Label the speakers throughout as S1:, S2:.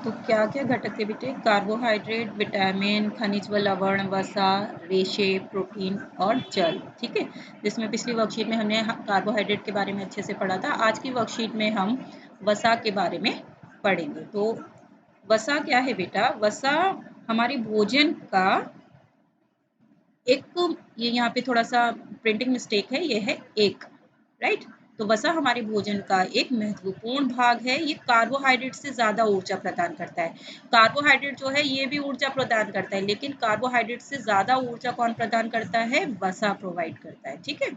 S1: तो क्या क्या घटक थे बेटे? कार्बोहाइड्रेट, विटामिन, खनिज व लवण, वसा, रेशे, प्रोटीन और जल। ठीक है, जिसमें पिछली वर्कशीट में हमने कार्बोहाइड्रेट के बारे में अच्छे से पढ़ा था। आज की वर्कशीट में हम वसा के बारे में पढ़ेंगे। तो वसा क्या है बेटा? वसा हमारी भोजन का एक, ये यहाँ पे थोड़ा सा प्रिंटिंग मिस्टेक है, ये है एक, राइट। तो वसा हमारे भोजन का एक महत्वपूर्ण भाग है। ये कार्बोहाइड्रेट से ज्यादा ऊर्जा प्रदान करता है। कार्बोहाइड्रेट जो है ये भी ऊर्जा प्रदान करता है, लेकिन कार्बोहाइड्रेट से ज्यादा ऊर्जा कौन प्रदान करता है? वसा प्रोवाइड करता है। ठीक है,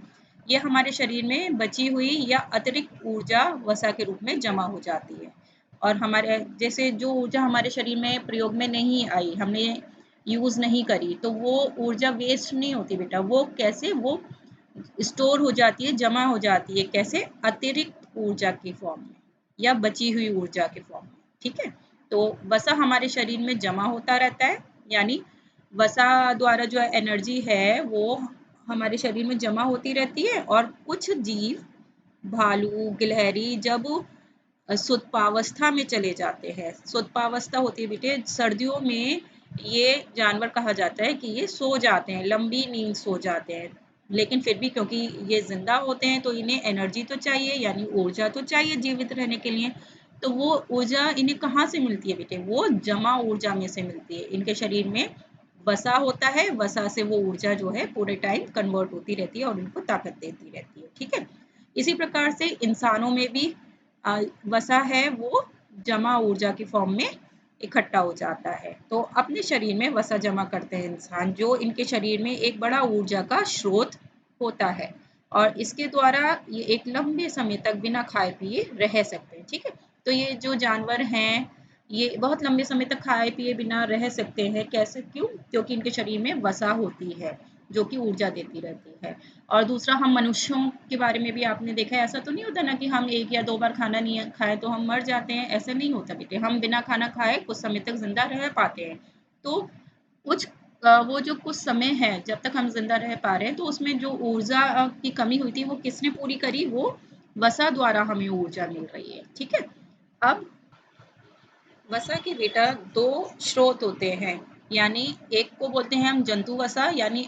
S1: ये हमारे शरीर में बची हुई या अतिरिक्त ऊर्जा वसा के रूप में जमा हो जाती है। और हमारे जैसे जो ऊर्जा हमारे शरीर में प्रयोग में नहीं आई, हमने यूज नहीं करी, तो वो ऊर्जा वेस्ट नहीं होती बेटा। वो कैसे? वो स्टोर हो जाती है, जमा हो जाती है। कैसे? अतिरिक्त ऊर्जा की फॉर्म में या बची हुई ऊर्जा के फॉर्म में। ठीक है, तो वसा हमारे शरीर में जमा होता रहता है, यानी वसा द्वारा जो एनर्जी है वो हमारे शरीर में जमा होती रहती है। और कुछ जीव, भालू, गिलहरी, जब सुप्तावस्था में चले जाते हैं। सुप्तावस्था होती है बेटे सर्दियों में, ये जानवर कहा जाता है कि ये सो जाते हैं, लंबी नींद सो जाते हैं। लेकिन फिर भी क्योंकि ये जिंदा होते हैं तो इन्हें एनर्जी तो चाहिए, यानी ऊर्जा तो चाहिए जीवित रहने के लिए। तो वो ऊर्जा इन्हें कहाँ से मिलती है बेटे? वो जमा ऊर्जा में से मिलती है। इनके शरीर में वसा होता है, वसा से वो ऊर्जा जो है पूरे टाइम कन्वर्ट होती रहती है और उनको ताकत देती रहती है। ठीक है, इसी प्रकार से इंसानों में भी वसा है वो जमा ऊर्जा की फॉर्म में इकट्ठा हो जाता है। तो अपने शरीर में वसा जमा करते हैं इंसान, जो इनके शरीर में एक बड़ा ऊर्जा का स्रोत होता है। और इसके द्वारा ये एक लंबे समय तक बिना खाए पिए रह सकते हैं। ठीक है, तो ये जो जानवर हैं ये बहुत लंबे समय तक खाए पिए बिना रह सकते हैं। कैसे? क्यों? क्योंकि इनके शरीर में वसा होती है जो कि ऊर्जा देती रहती है। और दूसरा, हम मनुष्यों के बारे में भी आपने देखा है, ऐसा तो नहीं होता ना कि हम एक या दो बार खाना नहीं खाए तो हम मर जाते हैं। ऐसा नहीं होता बेटे, हम बिना खाना खाए कुछ समय तक जिंदा रह पाते हैं। तो कुछ वो जो कुछ समय है जब तक हम जिंदा रह पा रहे हैं, तो उसमें जो ऊर्जा की कमी हुई थी वो किसने पूरी करी? वो वसा द्वारा हमें ऊर्जा मिल रही है। ठीक है, अब वसा के बेटा दो स्रोत होते हैं, यानी एक को बोलते हैं हम जंतु वसा, यानी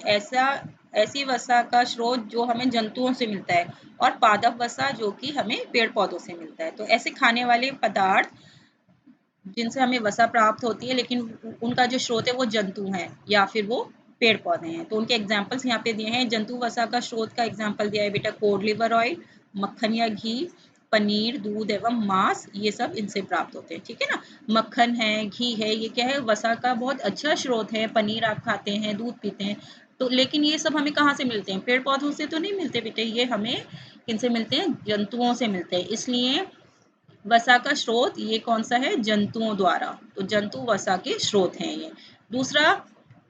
S1: ऐसी वसा का स्रोत जो हमें जंतुओं से मिलता है, और पादप वसा जो कि हमें पेड़ पौधों से मिलता है। तो ऐसे खाने वाले पदार्थ जिनसे हमें वसा प्राप्त होती है, लेकिन उनका जो स्रोत है वो जंतु हैं या फिर वो पेड़ पौधे हैं। तो उनके एग्जाम्पल्स यहाँ पे दिए हैं। जंतु वसा का स्रोत का एग्जाम्पल दिया है बेटा कोड लिवर ऑयल, मक्खन या घी, पनीर, दूध एवं मांस, ये सब इनसे प्राप्त होते हैं। ठीक है ना, मक्खन है, घी है, ये क्या है? वसा का बहुत अच्छा स्रोत है। पनीर आप खाते हैं, दूध पीते हैं, तो लेकिन ये सब हमें कहाँ से मिलते हैं? पेड़ पौधों से तो नहीं मिलते बेटे, ये हमें किनसे मिलते हैं? जंतुओं से मिलते हैं। इसलिए वसा का स्रोत ये कौन सा है? जंतुओं द्वारा। तो जंतु वसा के स्रोत हैं ये। दूसरा,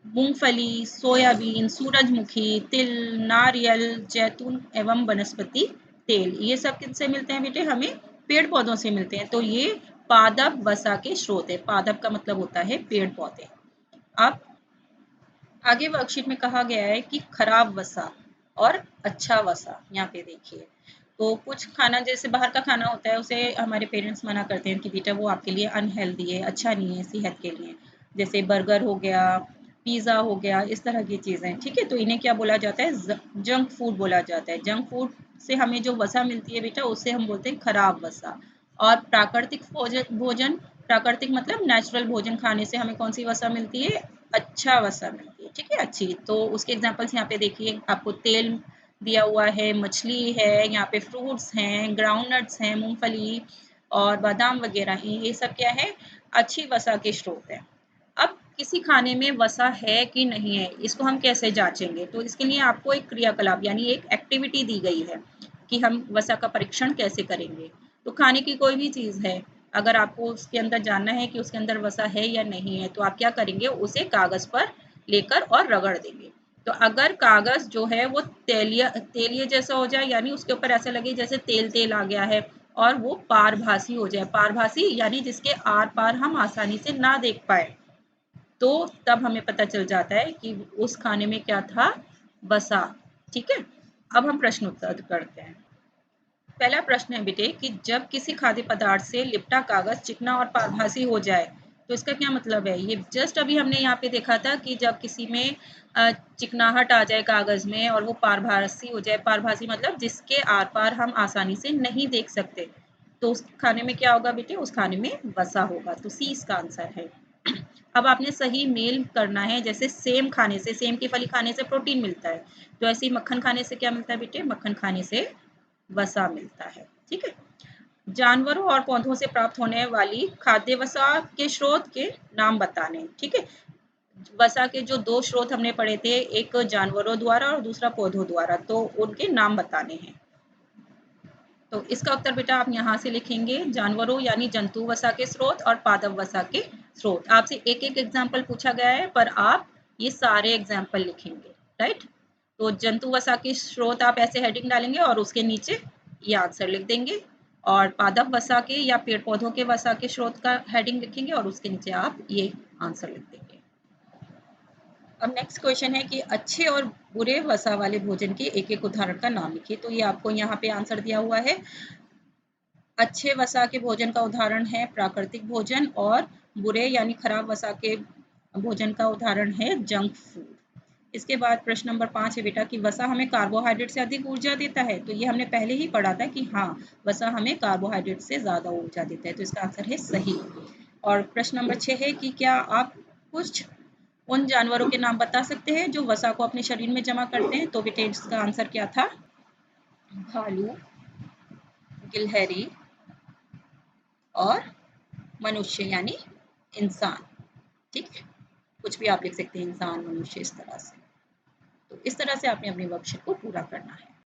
S1: मूंगफली, सोयाबीन, सूरजमुखी, तिल, नारियल, जैतून एवं वनस्पति तेल, ये सब किनसे मिलते हैं बेटे? हमें पेड़ पौधों से मिलते हैं। तो ये पादप वसा के स्रोत है। पादप का मतलब होता है पेड़ पौधे। अब आगे वर्कशीट में कहा गया है कि खराब वसा और अच्छा वसा। यहाँ पे देखिए, तो कुछ खाना जैसे बाहर का खाना होता है उसे हमारे पेरेंट्स मना करते हैं कि बेटा वो आपके लिए अनहेल्दी है, अच्छा नहीं है सेहत के लिए। जैसे बर्गर हो गया, पिज़्ज़ा हो गया, इस तरह की चीज़ें। ठीक है, तो इन्हें क्या बोला जाता है? जंक फूड बोला जाता है। जंक फूड से हमें जो वसा मिलती है बेटा उसे हम बोलते हैं खराब वसा। और प्राकृतिक भोजन, प्राकृतिक मतलब नेचुरल भोजन खाने से हमें कौन सी वसा मिलती है? अच्छा वसा मिलती है। ठीक है, अच्छी। तो उसके एग्जांपल्स यहाँ पे देखिए, आपको तेल दिया हुआ है, मछली है, यहाँ पे फ्रूट्स हैं, ग्राउंडनट्स हैं, मूंगफली और बादाम वगैरह हैं। ये सब क्या है? अच्छी वसा के स्रोत है। अब किसी खाने में वसा है कि नहीं है, इसको हम कैसे जांचेंगे? तो इसके लिए आपको एक क्रियाकलाप यानी एक एक्टिविटी दी गई है कि हम वसा का परीक्षण कैसे करेंगे। तो खाने की कोई भी चीज़ है, अगर आपको उसके अंदर जानना है कि उसके अंदर वसा है या नहीं है, तो आप क्या करेंगे? उसे कागज पर लेकर और रगड़ देंगे। तो अगर कागज जो है वो तेलिए जैसा हो जाए, यानी उसके ऊपर ऐसा लगे जैसे तेल तेल आ गया है, और वो पारभासी हो जाए, पारभासी यानी जिसके आर पार हम आसानी से ना देख पाए, तो तब हमें पता चल जाता है कि उस खाने में क्या था? वसा। ठीक है, अब हम प्रश्न उत्तर करते हैं। पहला प्रश्न है बेटे कि जब किसी खाद्य पदार्थ से लिपटा कागज चिकना और पारभासी हो जाए तो इसका क्या मतलब है, ये जस्ट अभी हमने यहाँ पे देखा था कि जब किसी में चिकनाहट आ जाए कागज में और वो पारभासी हो जाए, पारभासी मतलब जिसके आर पार हम आसानी से नहीं देख सकते, तो उस खाने में क्या होगा बेटे, उस खाने में वसा होगा। तो सी इसका आंसर है। अब आपने सही मेल करना है, जैसे सेम खाने से, सेम की फली खाने से प्रोटीन मिलता है, तो ऐसे ही मक्खन खाने से क्या मिलता है बेटे, मक्खन खाने से वसा मिलता है। ठीक है। जानवरों और पौधों से प्राप्त होने वाली खाद्य वसा के स्रोत के नाम बताने। ठीक है। वसा के जो दो स्रोत हमने पढ़े थे, एक जानवरों द्वारा और दूसरा पौधों द्वारा, तो उनके नाम बताने हैं। तो इसका उत्तर बेटा आप यहाँ से लिखेंगे, जानवरों यानी जंतु वसा के स्रोत और पादप वसा के स्रोत। आपसे एक एक एग्जाम्पल पूछा गया है, पर आप ये सारे एग्जाम्पल लिखेंगे, राइट। तो जंतु वसा के स्रोत आप ऐसे हेडिंग डालेंगे और उसके नीचे ये आंसर लिख देंगे, और पादप वसा के या पेड़ पौधों के वसा के स्रोत का हेडिंग लिखेंगे और उसके नीचे आप ये आंसर लिख देंगे। अब नेक्स्ट क्वेश्चन है कि अच्छे और बुरे वसा वाले भोजन के एक एक उदाहरण का नाम लिखिए। तो ये आपको यहाँ पे आंसर दिया हुआ है। अच्छे वसा के भोजन का उदाहरण है प्राकृतिक भोजन, और बुरे यानी खराब वसा के भोजन का उदाहरण है जंक फूड। इसके बाद प्रश्न नंबर 5 है बेटा कि वसा हमें कार्बोहाइड्रेट से अधिक ऊर्जा देता है। तो ये हमने पहले ही पढ़ा था कि हाँ, वसा हमें कार्बोहाइड्रेट से ज़्यादा ऊर्जा देता है, तो इसका आंसर है सही। और प्रश्न नंबर 6 है कि क्या आप कुछ उन जानवरों के नाम बता सकते हैं जो वसा को अपने शरीर में जमा करते हैं। तो बेटे इसका आंसर क्या था, भालू, गिलहरी और मनुष्य यानी इंसान। ठीक है, कुछ भी आप लिख सकते हैं, इंसान, मनुष्य, इस तरह से। तो इस तरह से आपने अपने वर्कशीट को पूरा करना है।